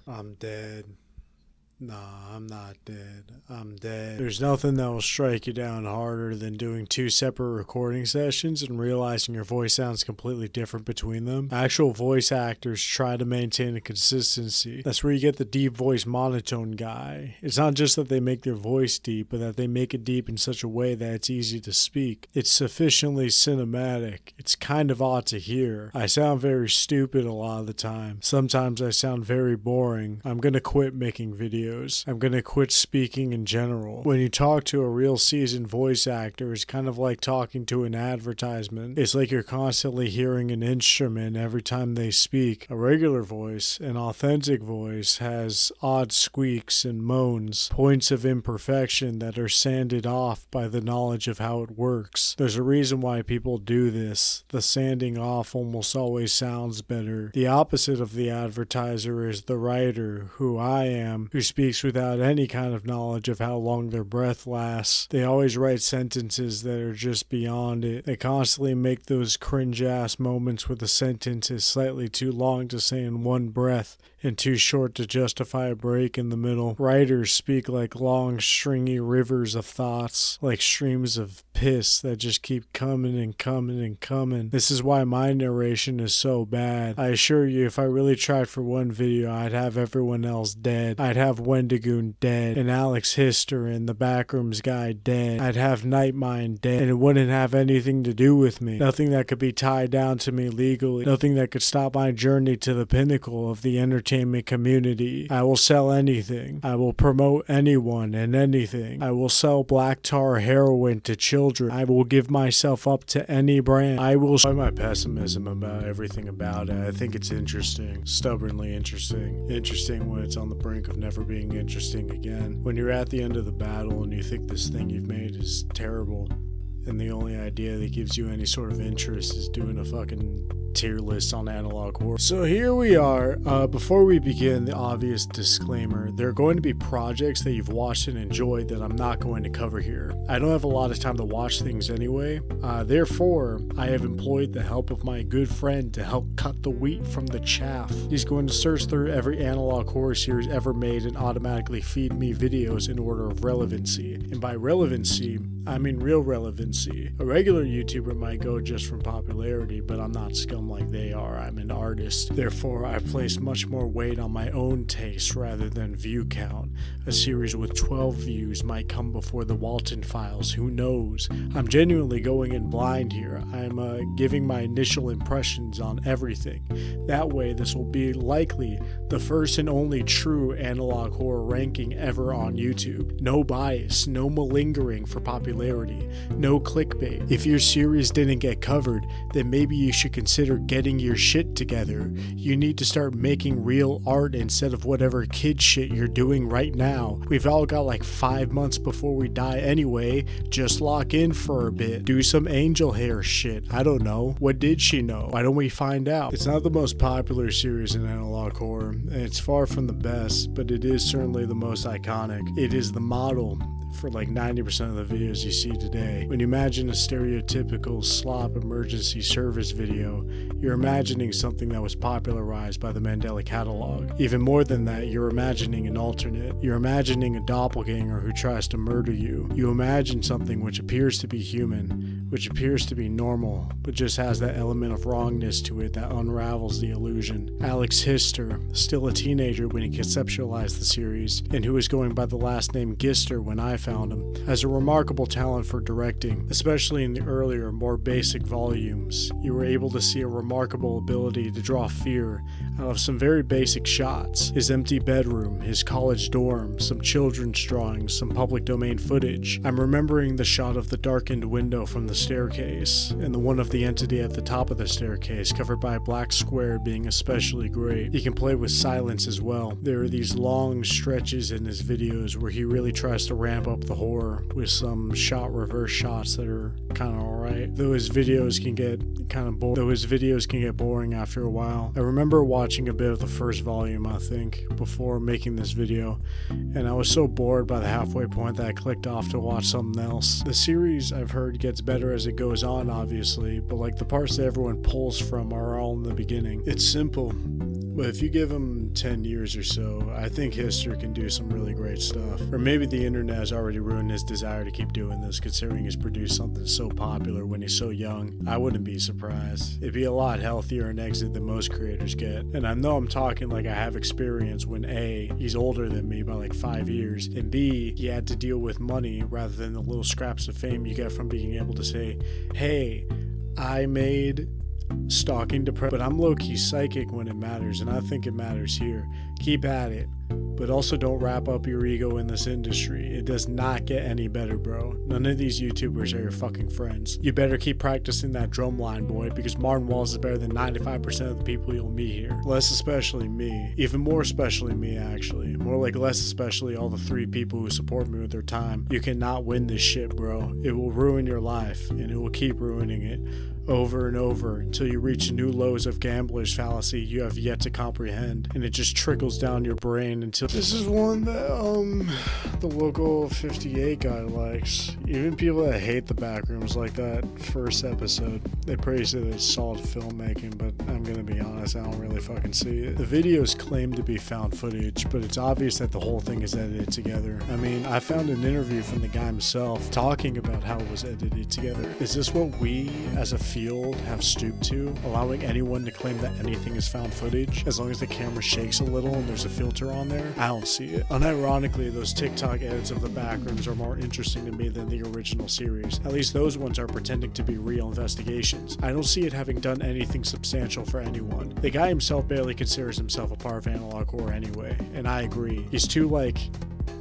I'm dead. Nah, I'm not dead. I'm dead. There's nothing that will strike you down harder than doing two separate recording sessions and realizing your voice sounds completely different between them. Actual voice actors try to maintain a consistency. That's where you get the deep voice monotone guy. It's not just that they make their voice deep, but that they make it deep in such a way that it's easy to speak. It's sufficiently cinematic. It's kind of odd to hear. I sound very stupid a lot of the time. Sometimes I sound very boring. I'm gonna quit making videos. I'm gonna quit speaking in general. When you talk to a real seasoned voice actor, it's kind of like talking to an advertisement. It's like you're constantly hearing an instrument every time they speak. A regular voice, an authentic voice, has odd squeaks and moans, points of imperfection that are sanded off by the knowledge of how it works. There's a reason why people do this. The sanding off almost always sounds better. The opposite of the advertiser is the writer, who I am, who speaks without any kind of knowledge of how long their breath lasts. They always write sentences that are just beyond it. They constantly make those cringe-ass moments where the sentence is slightly too long to say in one breath and too short to justify a break in the middle. Writers speak like long, stringy rivers of thoughts, like streams of piss that just keep coming and coming and coming. This is why my narration is so bad. I assure you, if I really tried for one video, I'd have everyone else dead. I'd have Wendigoon dead, and Alex Hister and the Backrooms guy dead. I'd have Nightmind dead, and it wouldn't have anything to do with me. Nothing that could be tied down to me legally. Nothing that could stop my journey to the pinnacle of the entertainment community. I will sell anything. I will promote anyone and anything. I will sell black tar heroin to children. I will give myself up to any brand. I will show my pessimism about everything about it. I think it's interesting. Stubbornly interesting. Interesting when it's on the brink of never being interesting again. When you're at the end of the battle and you think this thing you've made is terrible, and the only idea that gives you any sort of interest is doing a fucking tier list on Analog Horror. So here we are. Before we begin, the obvious disclaimer: there are going to be projects that you've watched and enjoyed that I'm not going to cover here. I don't have a lot of time to watch things anyway. Therefore, I have employed the help of my good friend to help cut the wheat from the chaff. He's going to search through every Analog Horror series ever made and automatically feed me videos in order of relevancy. And by relevancy, I mean real relevancy. A regular YouTuber might go just from popularity, but I'm not scum like they are. I'm an artist. Therefore, I place much more weight on my own taste rather than view count. A series with 12 views might come before the Walton Files. Who knows? I'm genuinely going in blind here. I'm giving my initial impressions on everything. That way, this will be likely the first and only true Analog Horror ranking ever on YouTube. No bias, no malingering for popularity, no clickbait. If your series didn't get covered, then maybe you should consider getting your shit together. You need to start making real art instead of whatever kid shit you're doing right now. We've all got like 5 months before we die anyway. Just lock in for a bit. Do some angel hair shit. I don't know. What did she know? Why don't we find out? It's not the most popular series in Analog Horror, and it's far from the best, but it is certainly the most iconic. It is the model for like 90% of the videos you see today. When you imagine a stereotypical slop emergency service video, you're imagining something that was popularized by the Mandela Catalog. Even more than that, you're imagining an alternate. You're imagining a doppelganger who tries to murder you. You imagine something which appears to be human, which appears to be normal, but just has that element of wrongness to it that unravels the illusion. Alex Hister, still a teenager when he conceptualized the series, and who was going by the last name Gister when I found him, has a remarkable talent for directing, especially in the earlier, more basic volumes. You were able to see a remarkable ability to draw fear out of some very basic shots. His empty bedroom, his college dorm, some children's drawings, some public domain footage. I'm remembering the shot of the darkened window from the staircase, and the one of the entity at the top of the staircase covered by a black square being especially great. He can play with silence as well. There are these long stretches in his videos where he really tries to ramp up the horror with some shot reverse shots that are kind of alright. Though his videos can get boring after a while. I remember watching a bit of the first volume, I think, before making this video, and I was so bored by the halfway point that I clicked off to watch something else. The series, I've heard, gets better as it goes on, obviously, but like the parts that everyone pulls from are all in the beginning. It's simple. But if you give them 10 years or so, I think Hister can do some really great stuff. Or maybe the internet has already ruined his desire to keep doing this, considering he's produced something so popular when he's so young. I wouldn't be surprised. It'd be a lot healthier an exit than most creators get. And I know I'm talking like I have experience when A, he's older than me by like 5 years, and B, he had to deal with money rather than the little scraps of fame you get from being able to say, hey, I made stalking depression, but I'm low-key psychic when it matters, and I think it matters here. Keep at it, but also don't wrap up your ego in this industry. It does not get any better, bro. None of these YouTubers are your fucking friends. You better keep practicing that drum line, boy, because Martin Walls is better than 95% of the people you'll meet here. Less especially me. Even more especially me, actually. More like less especially all the 3 people who support me with their time. You cannot win this shit, bro. It will ruin your life, and it will keep ruining it over and over until you reach new lows of gambler's fallacy you have yet to comprehend, and it just trickles down your brain until this is one that the local 58 guy likes. Even people that hate the Backrooms, like that first episode, they praise it as solid filmmaking, but I'm gonna be honest, I don't really fucking see it. The videos claim to be found footage, but it's obvious that the whole thing is edited together. I mean, I found an interview from the guy himself talking about how it was edited together. Is this what we as a field have stooped to, allowing anyone to claim that anything is found footage as long as the camera shakes a little and there's a filter on there? I don't see it. Unironically, those TikTok edits of the Backrooms are more interesting to me than the original series. At least those ones are pretending to be real investigations. I don't see it having done anything substantial for anyone. The guy himself barely considers himself a part of analog horror anyway, and I agree. He's too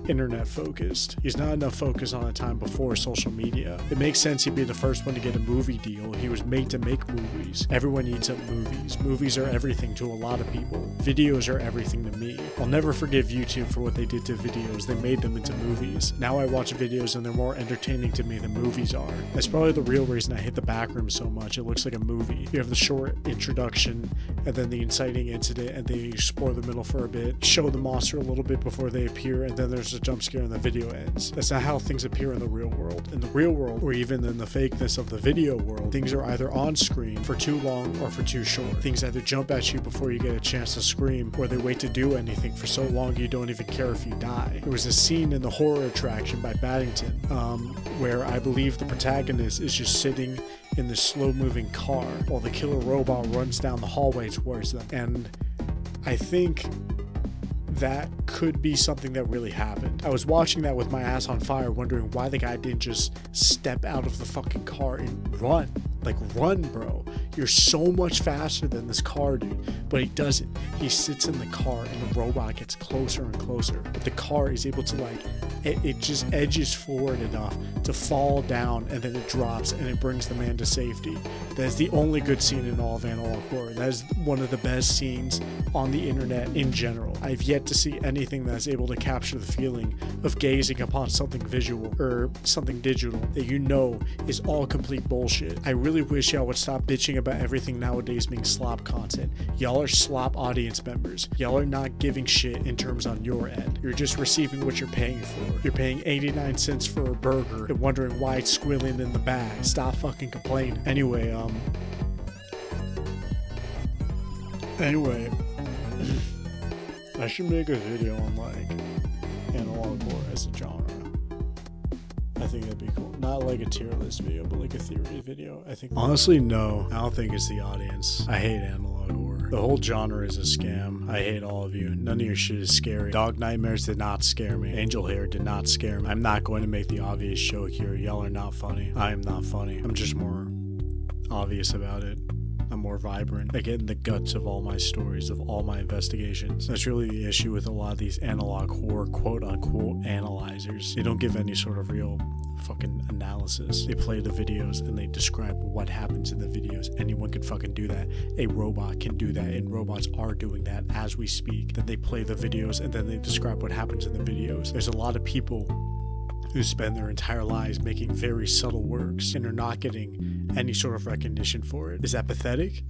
internet focused. He's not enough focus on the time before social media. It makes sense he'd be the first one to get a movie deal. He was made to make movies. Everyone eats up movies. Movies are everything to a lot of people. Videos are everything to me. I'll never forgive YouTube for what they did to videos. They made them into movies. Now I watch videos and they're more entertaining to me than movies are. That's probably the real reason I hate the Backroom so much. It looks like a movie. You have the short introduction and then the inciting incident, and they explore the middle for a bit, show the monster a little bit before they appear, and then there's a jump scare and the video ends. That's not how things appear in the real world. In the real world, or even in the fakeness of the video world, things are either on screen for too long or for too short. Things either jump at you before you get a chance to scream, or they wait to do anything for so long you don't even care if you die. There was a scene in The Horror Attraction by Paddington where I believe the protagonist is just sitting in this slow-moving car while the killer robot runs down the hallway towards them. And I think that could be something that really happened. I was watching that with my ass on fire, wondering why the guy didn't just step out of the fucking car and run. Like, run, bro. You're so much faster than this car, dude. But he doesn't. He sits in the car and the robot gets closer and closer. But the car is able to, it just edges forward enough to fall down, and then it drops and it brings the man to safety. That is the only good scene in all of analog horror. That is one of the best scenes on the internet in general. I've yet to see anything that's able to capture the feeling of gazing upon something visual or something digital that you know is all complete bullshit. I really wish y'all would stop bitching about everything nowadays being slop content. Y'all are slop audience members. Y'all are not giving shit in terms on your end. You're just receiving what you're paying for. You're paying 89 cents for a burger and wondering why it's squilling in the bag. Stop fucking complaining. Anyway, I should make a video on analog horror as a genre. I think that'd be cool. Not like a tier list video, but like a theory video. I think. Honestly, no. I don't think it's the audience. I hate analog horror. The whole genre is a scam. I hate all of you. None of your shit is scary. Dog Nightmares did not scare me. Angel Hair did not scare me. I'm not going to make the obvious joke here. Y'all are not funny. I am not funny. I'm just more obvious about it. I'm more vibrant. I get in the guts of all my stories, of all my investigations. That's really the issue with a lot of these analog horror quote-unquote analyzers. They don't give any sort of real fucking analysis. They play the videos and they describe what happens in the videos. Anyone can fucking do that. A robot can do that, and robots are doing that as we speak. Then they play the videos and then they describe what happens in the videos. There's a lot of people who spend their entire lives making very subtle works and are not getting any sort of recognition for it. Is that pathetic?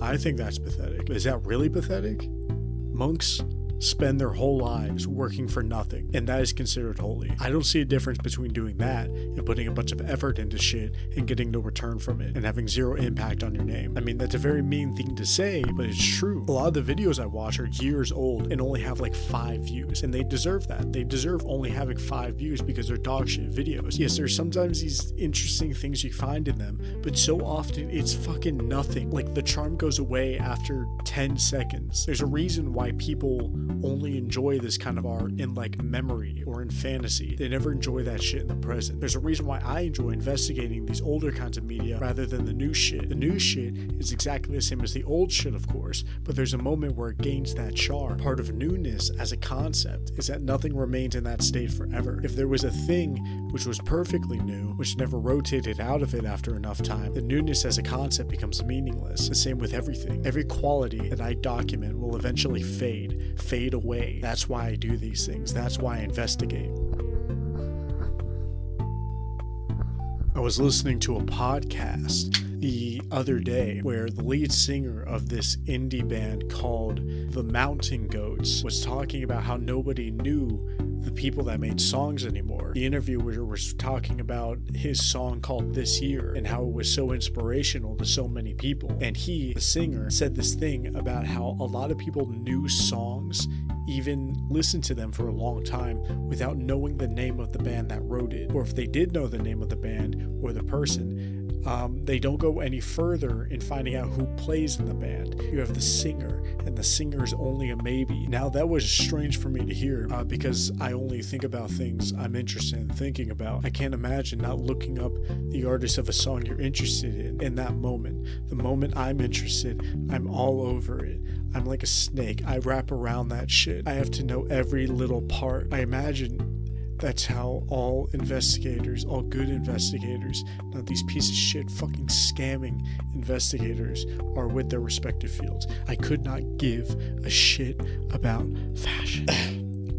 I think that's pathetic. Is that really pathetic? Monks, spend their whole lives working for nothing, and that is considered holy. I don't see a difference between doing that and putting a bunch of effort into shit and getting no return from it and having zero impact on your name. I mean, that's a very mean thing to say, but it's true. A lot of the videos I watch are years old and only have like 5 views, and they deserve that. They deserve only having 5 views because they're dog shit videos. Yes, there's sometimes these interesting things you find in them, but so often it's fucking nothing. Like, the charm goes away after 10 seconds. There's a reason why people only enjoy this kind of art in like memory or in fantasy. They never enjoy that shit in the present. There's a reason why I enjoy investigating these older kinds of media rather than the new shit. The new shit is exactly the same as the old shit, of course, but there's a moment where it gains that charm. Part of newness as a concept is that nothing remains in that state forever. If there was a thing which was perfectly new, which never rotated out of it after enough time, the newness as a concept becomes meaningless. The same with everything. Every quality that I document will eventually fade away. That's why I do these things. That's why I investigate. I was listening to a podcast the other day where the lead singer of this indie band called The Mountain Goats was talking about how nobody knew the people that made songs anymore. The interviewer was talking about his song called This Year and how it was so inspirational to so many people. And he, the singer, said this thing about how a lot of people knew songs, even listened to them for a long time without knowing the name of the band that wrote it. Or if they did know the name of the band or the person, they don't go any further in finding out who plays in the band. You have the singer, and the singer is only a maybe. Now, that was strange for me to hear because I only think about things I'm interested in thinking about. I can't imagine not looking up the artist of a song you're interested in that moment. The moment I'm interested, I'm all over it. I'm like a snake. I wrap around that shit. I have to know every little part. I imagine that's how all investigators, all good investigators, not these pieces of shit fucking scamming investigators, are with their respective fields. I could not give a shit about fashion.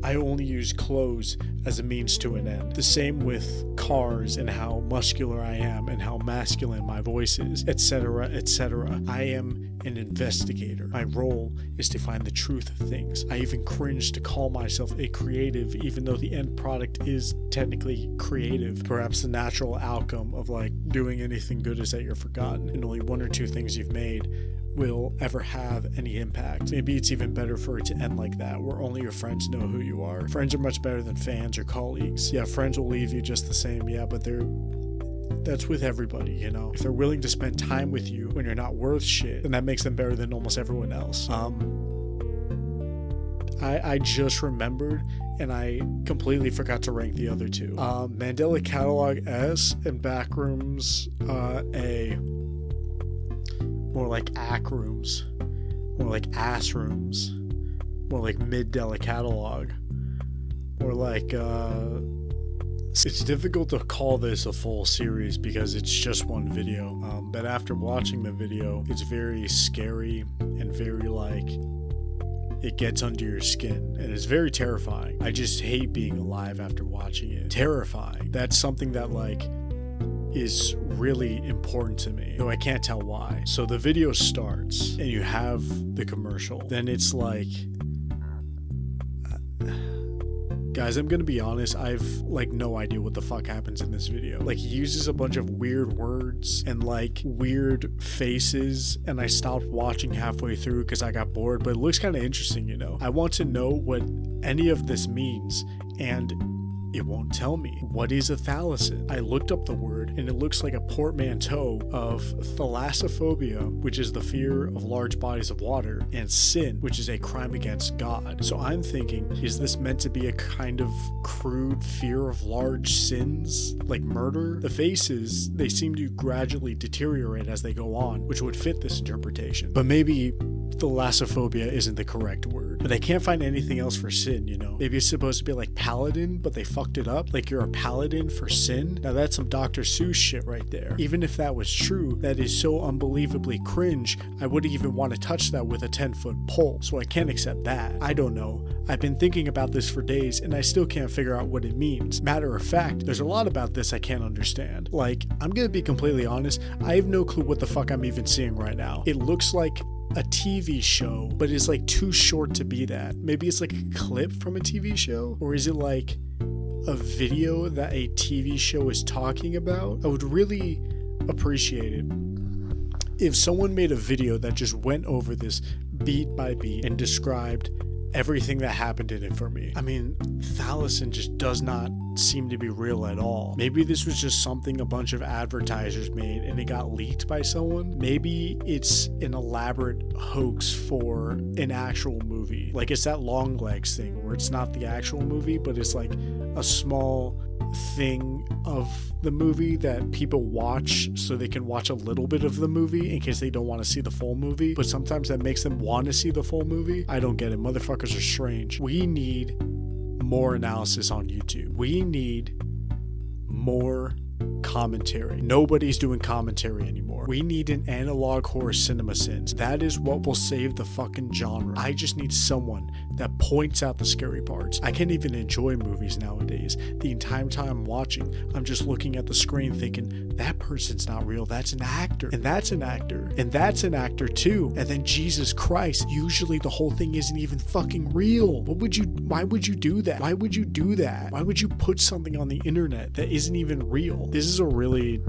I only use clothes as a means to an end. The same with cars and how muscular I am and how masculine my voice is, etc., etc. I am an investigator. My role is to find the truth of things. I even cringe to call myself a creative, even though the end product is technically creative. Perhaps the natural outcome of like doing anything good is that you're forgotten and only 1 or 2 things you've made will ever have any impact. Maybe it's even better for it to end like that, where only your friends know who you are. Friends are much better than fans or colleagues. Yeah, friends will leave you just the same, yeah, but that's with everybody, you know? If they're willing to spend time with you when you're not worth shit, then that makes them better than almost everyone else. I just remembered, and I completely forgot to rank the other 2. Mandela Catalog S and Backrooms A. More like ACK rooms, more like ass rooms, more like mid-Della Catalog, more like, it's difficult to call this a full series because it's just one video, but after watching the video, it's very scary and very like, it gets under your skin, and it's very terrifying. I just hate being alive after watching it. Terrifying. That's something that like, is really important to me, though I can't tell why. So the video starts and you have the commercial. Then it's like, guys, I'm gonna be honest, I've like no idea what the fuck happens in this video. Like, he uses a bunch of weird words and like weird faces, and I stopped watching halfway through because I got bored, but it looks kind of interesting, you know? I want to know what any of this means, and it won't tell me. What is a thalassine? I looked up the word, and it looks like a portmanteau of thalassophobia, which is the fear of large bodies of water, and sin, which is a crime against God. So I'm thinking, is this meant to be a kind of crude fear of large sins, like murder? The faces, they seem to gradually deteriorate as they go on, which would fit this interpretation. But maybe thalassophobia isn't the correct word. But I can't find anything else for sin, you know? Maybe it's supposed to be like paladin, but they fucked it up. Like, you're a paladin for sin? Now that's some Dr. Seuss shit right there. Even if that was true, that is so unbelievably cringe, I wouldn't even want to touch that with a 10-foot pole. So I can't accept that. I don't know. I've been thinking about this for days, and I still can't figure out what it means. Matter of fact, there's a lot about this I can't understand. Like, I'm gonna be completely honest, I have no clue what the fuck I'm even seeing right now. It looks like a TV show, but is like too short to be that? Maybe it's like a clip from a TV show? Or is it like a video that a TV show is talking about? I would really appreciate it if someone made a video that just went over this beat by beat and described everything that happened in it for me. I mean, Thalison just does not seem to be real at all. Maybe this was just something a bunch of advertisers made and it got leaked by someone. Maybe it's an elaborate hoax for an actual movie. Like it's that Longlegs thing where it's not the actual movie, but it's like a small thing of the movie that people watch so they can watch a little bit of the movie in case they don't want to see the full movie, but sometimes that makes them want to see the full movie. I don't get it. Motherfuckers are strange. We need more analysis on YouTube. We need more commentary. Nobody's doing commentary anymore. We need an analog horror cinema sins. That is what will save the fucking genre. I just need someone that points out the scary parts. I can't even enjoy movies nowadays. The entire time I'm watching, I'm just looking at the screen thinking, that person's not real. That's an actor. And that's an actor. And that's an actor too. And then Jesus Christ, usually the whole thing isn't even fucking real. Why would you do that? Why would you do that? Why would you put something on the internet that isn't even real? This is a really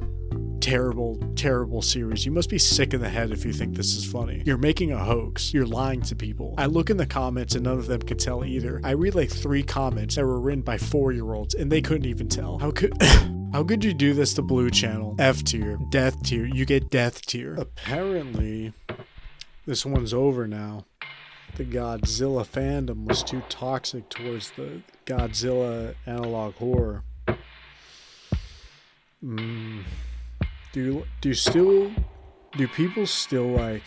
terrible series. You must be sick in the head if you think this is funny. You're making a hoax. You're lying to people. I look in the comments and none of them could tell either. I read like 3 comments that were written by 4-year-olds and they couldn't even tell. How could you do this to Blue Channel? F tier. Death tier. You get death tier. Apparently, this one's over now. The Godzilla fandom was too toxic towards the Godzilla analog horror. Do people still like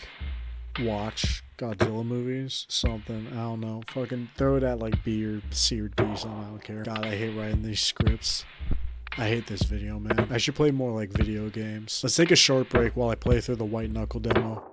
watch Godzilla movies? Something, I don't know. Fucking throw it at like B or C or D, something, I don't care. God, I hate writing these scripts. I hate this video, man. I should play more like video games. Let's take a short break while I play through the White Knuckle demo.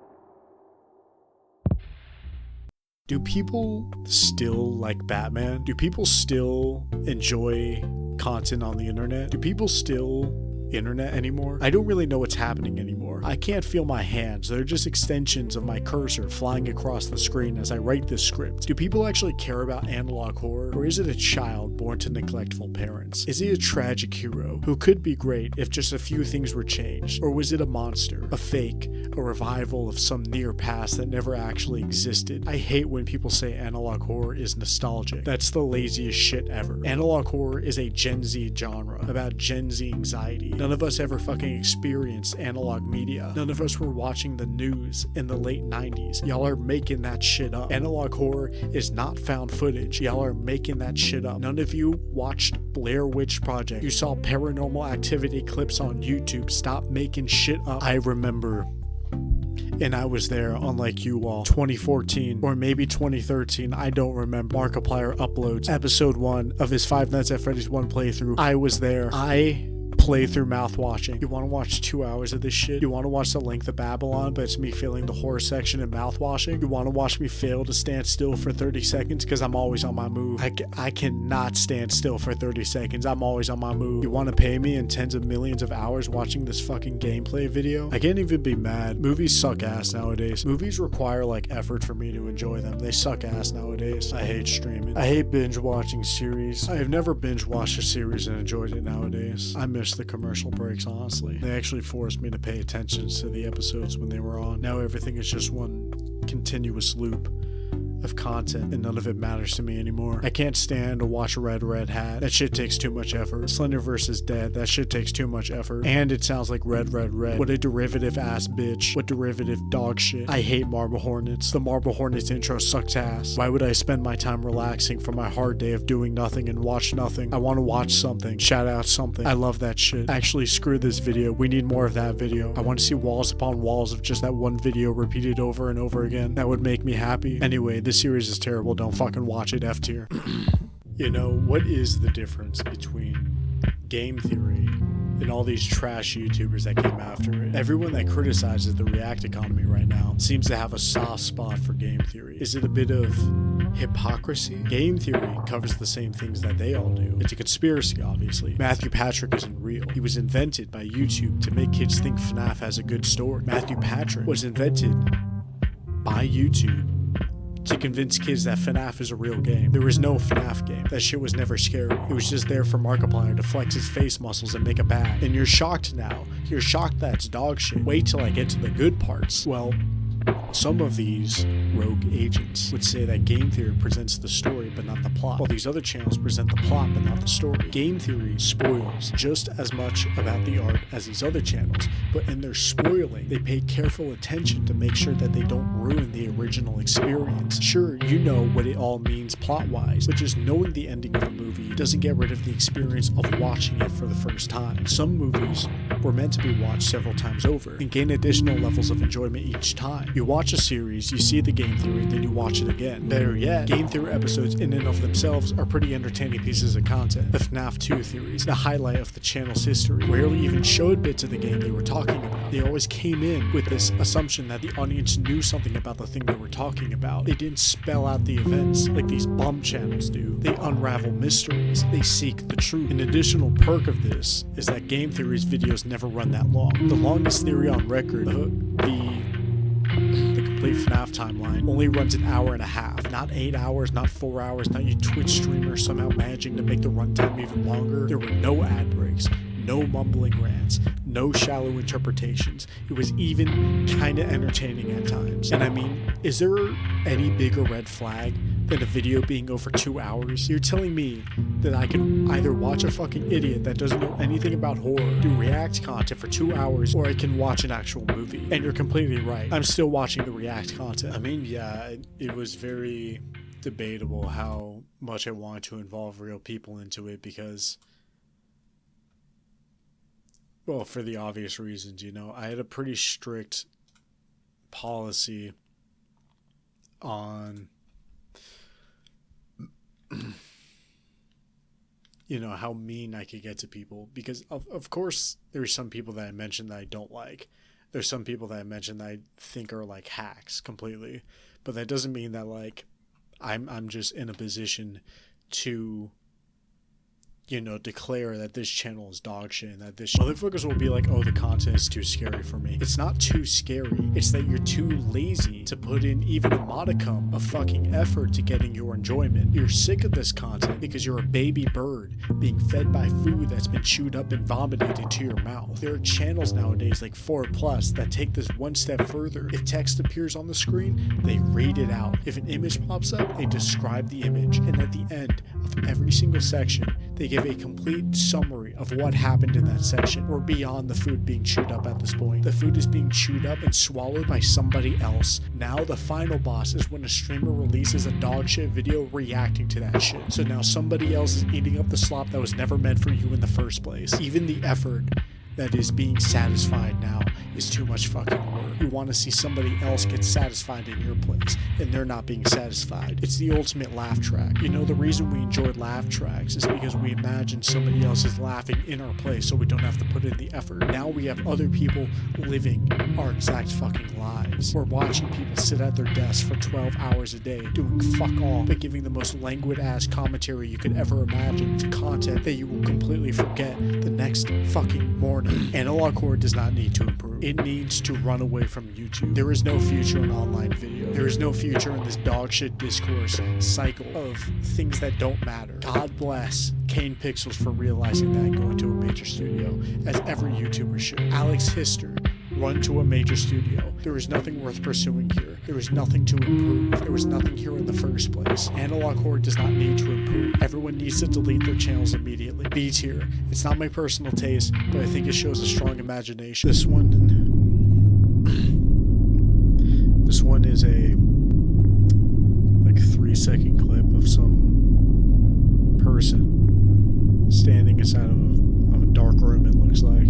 Do people still like Batman? Do people still enjoy content on the internet? Do people still internet anymore? I don't really know what's happening anymore. I can't feel my hands. They're just extensions of my cursor flying across the screen as I write this script. Do people actually care about analog horror? Or is it a child born to neglectful parents? Is he a tragic hero who could be great if just a few things were changed? Or was it a monster, a fake, a revival of some near past that never actually existed? I hate when people say analog horror is nostalgic. That's the laziest shit ever. Analog horror is a Gen Z genre about Gen Z anxiety. None of us ever fucking experienced analog media. None of us were watching the news in the late 90s. Y'all are making that shit up. Analog horror is not found footage. Y'all are making that shit up. None of you watched Blair Witch Project. You saw Paranormal Activity clips on YouTube. Stop making shit up. I remember, and I was there, unlike you all. 2014 or maybe 2013, I don't remember. Markiplier uploads episode 1 of his Five Nights at Freddy's 1 playthrough. I was there. I play through mouthwashing. You want to watch 2 hours of this shit? You want to watch The Length of Babylon, but it's me feeling the horror section and mouthwashing? You want to watch me fail to stand still for 30 seconds? Because I'm always on my move. I cannot stand still for 30 seconds. I'm always on my move. You want to pay me in tens of millions of hours watching this fucking gameplay video? I can't even be mad. Movies suck ass nowadays. Movies require like effort for me to enjoy them. They suck ass nowadays. I hate streaming. I hate binge watching series. I have never binge watched a series and enjoyed it nowadays. I miss the commercial breaks, honestly. They actually forced me to pay attention to the episodes when they were on. Now everything is just one continuous loop of content and none of it matters to me anymore. I can't stand to watch Red Hat. That shit takes too much effort. Slenderverse is dead. That shit takes too much effort. And it sounds like Red. What a derivative ass bitch. What derivative dog shit. I hate Marble Hornets. The Marble Hornets intro sucks ass. Why would I spend my time relaxing from my hard day of doing nothing and watch nothing? I want to watch something. Shout out something. I love that shit. Actually, screw this video. We need more of that video. I want to see walls upon walls of just that one video repeated over and over again. That would make me happy. Anyway, this series is terrible. Don't fucking watch it. F tier. You know, what is the difference between game theory and all these trash YouTubers that came after it? Everyone that criticizes the React economy right now seems to have a soft spot for game theory. Is it a bit of hypocrisy? Game theory covers the same things that they all do. It's a conspiracy, obviously. Matthew Patrick isn't real. He was invented by YouTube to make kids think FNAF has a good story. Matthew Patrick was invented by YouTube to convince kids that FNAF is a real game. There was no FNAF game. That shit was never scary. It was just there for Markiplier to flex his face muscles and make a bad. And you're shocked now. You're shocked that it's dog shit. Wait till I get to the good parts. Well, some of these rogue agents would say that Game Theory presents the story but not the plot, while these other channels present the plot but not the story. Game Theory spoils just as much about the art as these other channels, but in their spoiling, they pay careful attention to make sure that they don't ruin the original experience. Sure, you know what it all means plot-wise, but just knowing the ending of a movie doesn't get rid of the experience of watching it for the first time. Some movies were meant to be watched several times over and gain additional levels of enjoyment each time. You watch a series, you see the Game Theory, then you watch it again. Better yet, Game Theory episodes in and of themselves are pretty entertaining pieces of content. The FNAF 2 theories, the highlight of the channel's history, rarely even showed bits of the game they were talking about. They always came in with this assumption that the audience knew something about the thing they were talking about. They didn't spell out the events like these bum channels do. They unravel mysteries. They seek the truth. An additional perk of this is that Game Theory's videos never run that long. The longest theory on record, the complete FNAF timeline, only runs an hour and a half. Not 8 hours, not 4 hours, not you Twitch streamer somehow managing to make the runtime even longer. There were no ad breaks, no mumbling rants, no shallow interpretations. It was even kinda entertaining at times. And I mean, is there any bigger red flag than a video being over 2 hours? You're telling me that I can either watch a fucking idiot that doesn't know anything about horror do react content for 2 hours, or I can watch an actual movie. And you're completely right. I'm still watching the react content. I mean, yeah, it was very debatable how much I wanted to involve real people into it because, well, for the obvious reasons, you know, I had a pretty strict policy on you know, how mean I could get to people, because of course there's some people that I mentioned that I don't like. There's some people that I mentioned that I think are like hacks completely, but that doesn't mean that like I'm just in a position to, you know, declare that this channel is dog shit and that this motherfuckers will be like, oh, the content is too scary for me. It's not too scary. It's that you're too lazy to put in even a modicum of fucking effort to getting your enjoyment. You're sick of this content because you're a baby bird being fed by food that's been chewed up and vomited into your mouth. There are channels nowadays like 4+ that take this one step further. If text appears on the screen, they read it out. If an image pops up, they describe the image. And at the end of every single section, they give a complete summary of what happened in that section. We're beyond the food being chewed up at this point. The food is being chewed up and swallowed by somebody else. Now the final boss is when a streamer releases a dog shit video reacting to that shit. So now somebody else is eating up the slop that was never meant for you in the first place. Even the effort that is being satisfied now is too much fucking work. You want to see somebody else get satisfied in your place, and they're not being satisfied. It's the ultimate laugh track. You know, the reason we enjoy laugh tracks is because we imagine somebody else is laughing in our place so we don't have to put in the effort. Now we have other people living our exact fucking lives. We're watching people sit at their desks for 12 hours a day doing fuck all, but giving the most languid ass commentary you could ever imagine to content that you will completely forget the next fucking morning. Analog Horror does not need to improve. It needs to run away from YouTube. There is no future in online video. There is no future in this dog shit discourse cycle of things that don't matter. God bless Kane Pixels for realizing that and going to a major studio, as every YouTuber should. Alex Hister, run to a major studio. There is nothing worth pursuing here. There is nothing to improve. There was nothing here in the first place. Analog Horror does not need to improve. Everyone needs to delete their channels immediately. B tier. It's not my personal taste, but I think it shows a strong imagination. This one is a like 3-second clip of some person standing inside of a dark room, it looks like.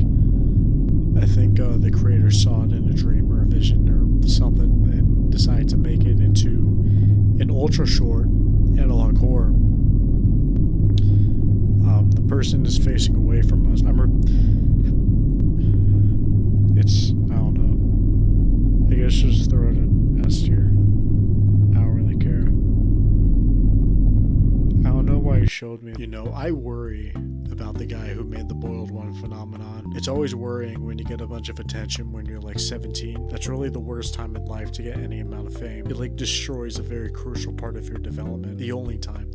I think the creator saw it in a dream or a vision or something and decided to make it into an ultra short Analog Horror. The person is facing away from us. I don't know. I guess just throw it in S tier. I don't really care. I don't know why he showed me You know, I worry about the guy who made the boiled one phenomenon. It's always worrying when you get a bunch of attention when you're like 17. That's really the worst time in life to get any amount of fame. It like destroys a very crucial part of your development. The only time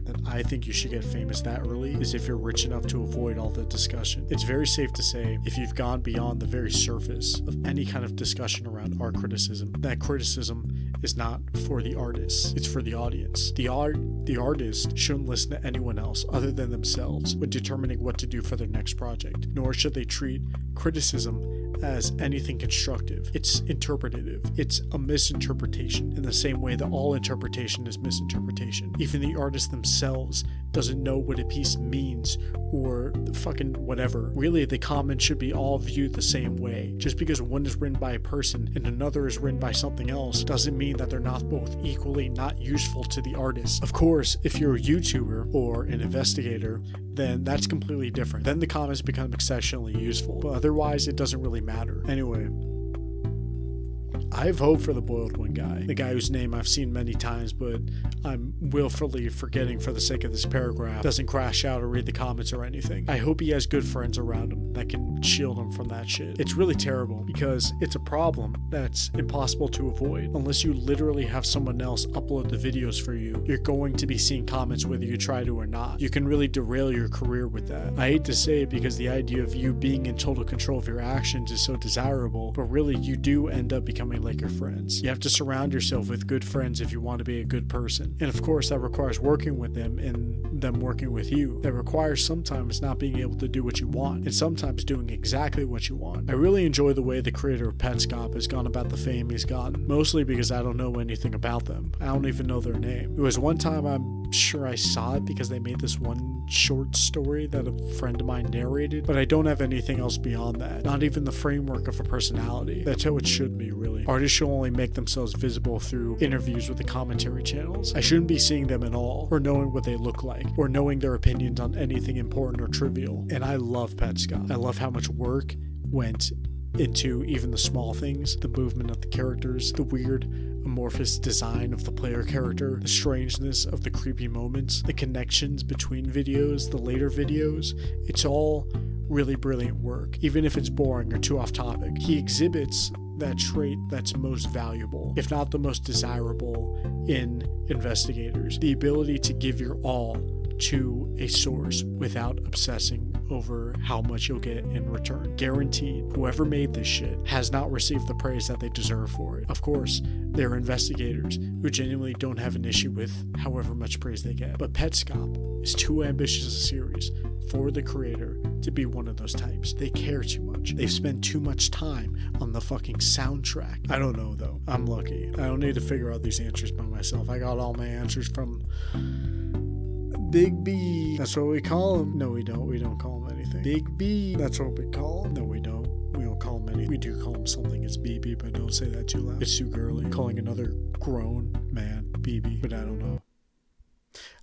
that I think you should get famous that early is if you're rich enough to avoid all the discussion. It's very safe to say if you've gone beyond the very surface of any kind of discussion around art criticism, that criticism is not for the artist, it's for the audience. The artist shouldn't listen to anyone else other than themselves when determining what to do for their next project, nor should they treat criticism as anything constructive. It's interpretative. It's a misinterpretation in the same way that all interpretation is misinterpretation. Even the artist themselves doesn't know what a piece means or fucking whatever. Really, the comments should be all viewed the same way. Just because one is written by a person and another is written by something else doesn't mean that they're not both equally not useful to the artist. Of course, if you're a YouTuber or an investigator, then that's completely different. Then the comments become exceptionally useful. But otherwise, it doesn't really matter. Anyway, I have hope for the boiled one guy, the guy whose name I've seen many times, but I'm willfully forgetting for the sake of this paragraph, doesn't crash out or read the comments or anything. I hope he has good friends around him that can shield him from that shit. It's really terrible because it's a problem that's impossible to avoid. Unless you literally have someone else upload the videos for you, you're going to be seeing comments whether you try to or not. You can really derail your career with that. I hate to say it because the idea of you being in total control of your actions is so desirable, but really you do end up becoming like your friends. You have to surround yourself with good friends if you want to be a good person. And of course that requires working with them and them working with you. That requires sometimes not being able to do what you want and sometimes doing exactly what you want. I really enjoy the way the creator of Petscop has gone about the fame he's gotten, mostly because I don't know anything about them. I don't even know their name. It was one time I'm sure I saw it because they made this one short story that a friend of mine narrated, but I don't have anything else beyond that. Not even the framework of a personality. That's how it should be, really. Artists should only make themselves visible through interviews with the commentary channels. I shouldn't be seeing them at all, or knowing what they look like, or knowing their opinions on anything important or trivial. And I love Petscop. I love how much work went into even the small things, the movement of the characters, the weird amorphous design of the player character, the strangeness of the creepy moments, the connections between videos, the later videos. It's all really brilliant work, even if it's boring or too off topic. He exhibits that trait that's most valuable, if not the most desirable, in investigators. The ability to give your all to a source without obsessing over how much you'll get in return. Guaranteed, whoever made this shit has not received the praise that they deserve for it. Of course, there are investigators who genuinely don't have an issue with however much praise they get. But Petscop is too ambitious a series for the creator to be one of those types. They care too much. They spend too much time on the fucking soundtrack. I don't know though. I'm lucky. I don't need to figure out these answers by myself. I got all my answers from Big B. That's what we call him. No, we don't. We don't call him anything. Big B. That's what we call him. No, we don't. We don't call him anything. We do call him something. It's BB, but don't say that too loud. It's too girly. Calling another grown man BB, but I don't know.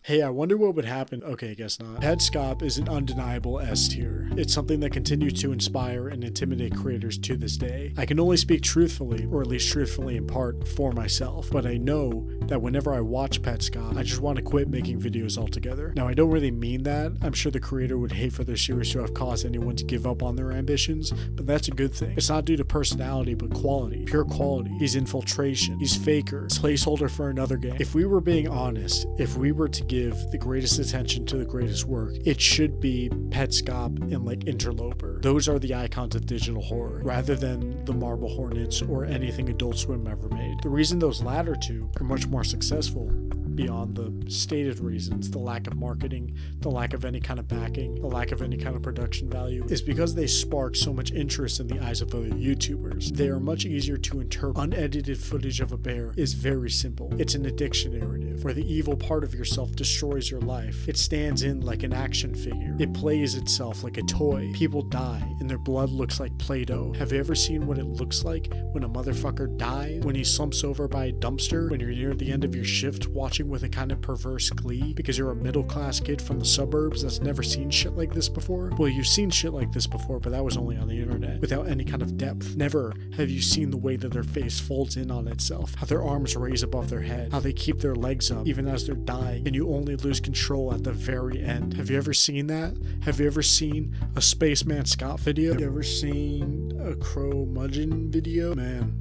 Hey, I wonder what would happen. Okay, I guess not. Petscop is an undeniable S tier. It's something that continues to inspire and intimidate creators to this day. I can only speak truthfully, or at least truthfully in part, for myself, but I know that whenever I watch Petscop, I just want to quit making videos altogether. Now, I don't really mean that. I'm sure the creator would hate for their series to have caused anyone to give up on their ambitions, but that's a good thing. It's not due to personality, but quality. Pure quality. He's infiltration. He's faker. Placeholder for another game. If we were being honest, if we were to give the greatest attention to the greatest work, it should be Petscop and like Interloper. Those are the icons of digital horror, rather than the Marble Hornets or anything Adult Swim ever made. The reason those latter two are much more successful, beyond the stated reasons, the lack of marketing, the lack of any kind of backing, the lack of any kind of production value, is because they spark so much interest in the eyes of other YouTubers. They are much easier to interpret. Unedited footage of a bear is very simple. It's an addiction narrative where the evil part of yourself destroys your life. It stands in like an action figure. It plays itself like a toy. People die and their blood looks like Play-Doh. Have you ever seen what it looks like when a motherfucker dies? When he slumps over by a dumpster? When you're near the end of your shift watching watching with a kind of perverse glee because you're a middle-class kid from the suburbs that's never seen shit like this before? Well, you've seen shit like this before, but that was only on the internet, without any kind of depth. Never have you seen the way that their face folds in on itself, how their arms raise above their head, how they keep their legs up even as they're dying, and you only lose control at the very end. Have you ever seen that? Have you ever seen a Spaceman Scott video? Have you ever seen a Crow Mudgeon video? Man.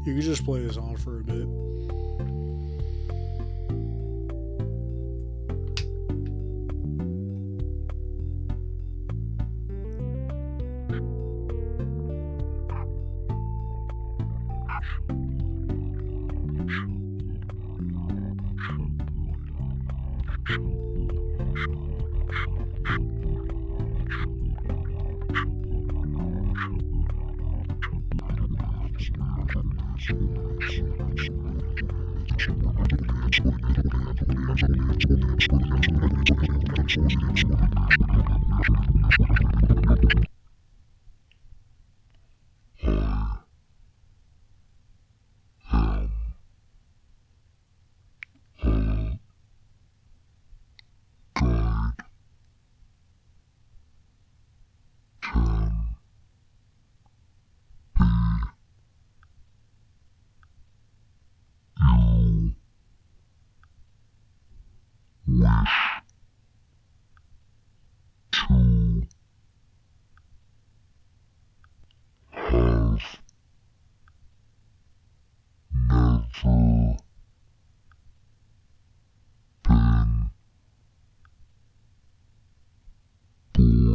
You could just play this on for a bit.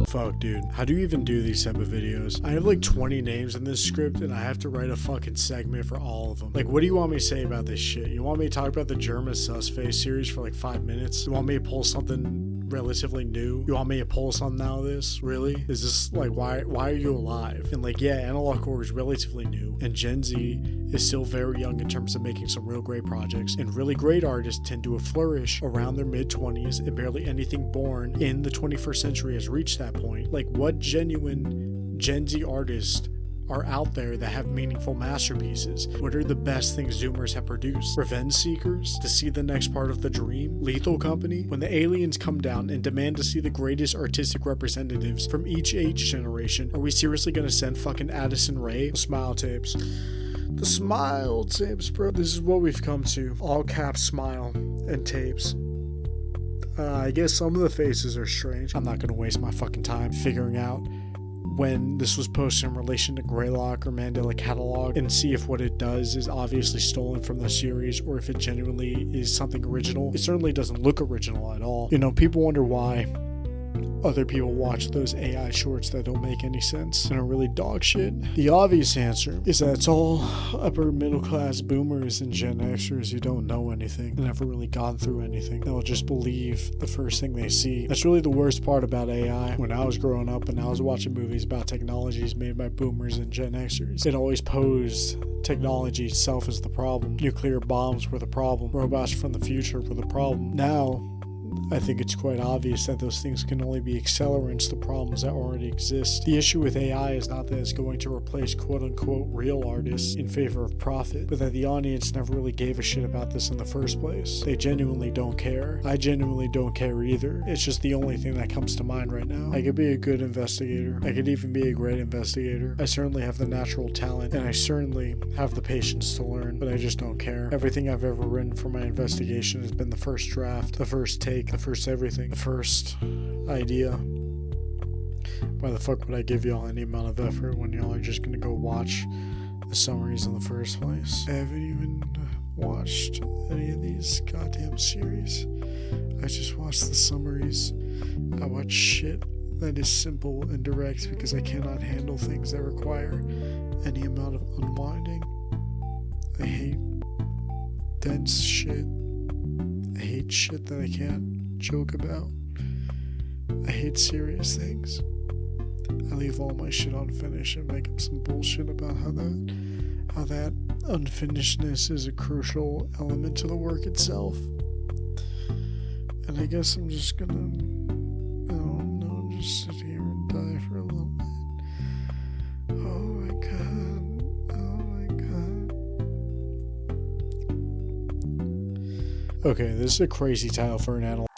Fuck, dude. How do you even do these type of videos? I have like 20 names in this script and I have to write a fucking segment for all of them. Like, what do you want me to say about this shit? You want me to talk about the German Susface series for like 5 minutes? You want me to pull something relatively new? You want me to pull something out of this? Really? Is this like, why are you alive? And like, yeah, Analog Core is relatively new and Gen Z is still very young in terms of making some real great projects, and really great artists tend to flourish around their mid-20s, and barely anything born in the 21st century has reached that point. Like, what genuine Gen Z artists are out there that have meaningful masterpieces? What are the best things Zoomers have produced? Revenge Seekers? To see the next part of The Dream? Lethal Company? When the aliens come down and demand to see the greatest artistic representatives from each age generation, are we seriously gonna send fucking Addison Rae? Smile tapes. The smile tapes, bro. This is what we've come to. All caps smile and tapes. I guess some of the faces are strange. I'm not gonna waste my fucking time figuring out when this was posted in relation to Greylock or Mandela Catalog and see if what it does is obviously stolen from the series or if it genuinely is something original. It certainly doesn't look original at all. You know, people wonder why other people watch those AI shorts that don't make any sense and are really dog shit. The obvious answer is that it's all upper middle class boomers and Gen Xers who don't know anything and never really gone through anything. They'll just believe the first thing they see. That's really the worst part about AI. When I was growing up and I was watching movies about technologies made by boomers and Gen Xers, it always posed technology itself as the problem. Nuclear bombs were the problem. Robots from the future were the problem. Now, I think it's quite obvious that those things can only be accelerants to problems that already exist. The issue with AI is not that it's going to replace quote-unquote real artists in favor of profit, but that the audience never really gave a shit about this in the first place. They genuinely don't care. I genuinely don't care either. It's just the only thing that comes to mind right now. I could be a good investigator. I could even be a great investigator. I certainly have the natural talent, and I certainly have the patience to learn, but I just don't care. Everything I've ever written for my investigation has been the first draft, the first take, the first everything, the first idea. Why the fuck would I give y'all any amount of effort when y'all are just gonna go watch the summaries in the first place? I haven't even watched any of these goddamn series. I just watched the summaries. I watch shit that is simple and direct because I cannot handle things that require any amount of unwinding. I hate dense shit. I hate shit that I can't joke about. I hate serious things. I leave all my shit unfinished and make up some bullshit about how that unfinishedness is a crucial element to the work itself. And I guess I'm just gonna, I don't know, just sit here and die for a little bit. Oh my god. Oh my god. Okay, this is a crazy title for an animal.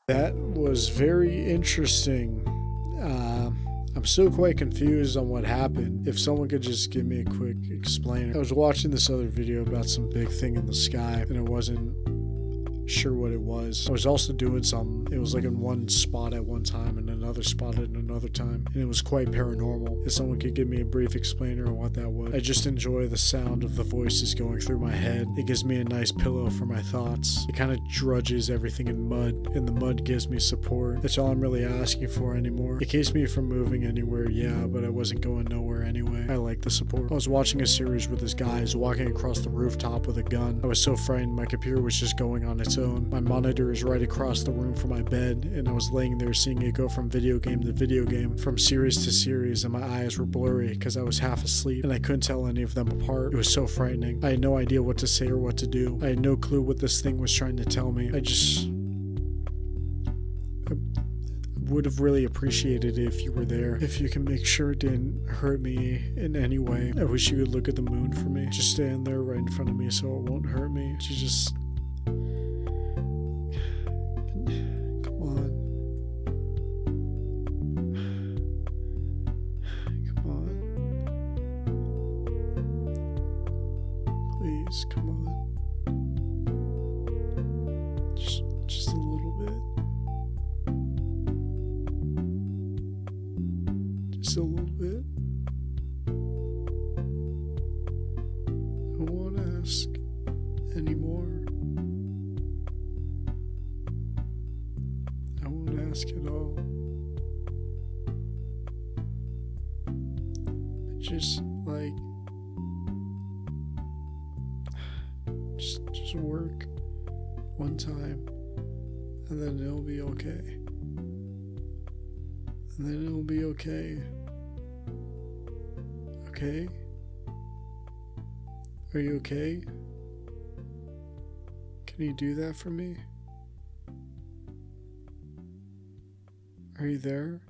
That was very interesting. I'm still quite confused on what happened. If someone could just give me a quick explainer. I was watching this other video about some big thing in the sky, and I wasn't sure what it was. I was also doing something. It was like in one spot at one time and another spot at another time, and it was quite paranormal. If someone could give me a brief explainer on what that was. I just enjoy the sound of the voices going through my head. It gives me a nice pillow for my thoughts. It kind of drudges everything in mud, and the mud gives me support. That's all I'm really asking for anymore. It keeps me from moving anywhere, yeah, but I wasn't going nowhere anyway. I like the support. I was watching a series where this guy is walking across the rooftop with a gun. I was so frightened my computer was just going on its own. My monitor is right across the room from my bed, and I was laying there seeing it go from video game to video game, from series to series, and my eyes were blurry because I was half asleep and I couldn't tell any of them apart. It was so frightening. I had no idea what to say or what to do. I had no clue what this thing was trying to tell me. I would have really appreciated it if you were there. If you can make sure it didn't hurt me in any way. I wish you could look at the moon for me. Just stand there right in front of me so it won't hurt me. Just come on. Come on. Please, come on. Just a little bit. Just a little bit. I won't ask anymore. I won't ask at all. Just like, just work one time, and then it'll be okay. And then it'll be okay. Okay? Are you okay? Can you do that for me? Are you there?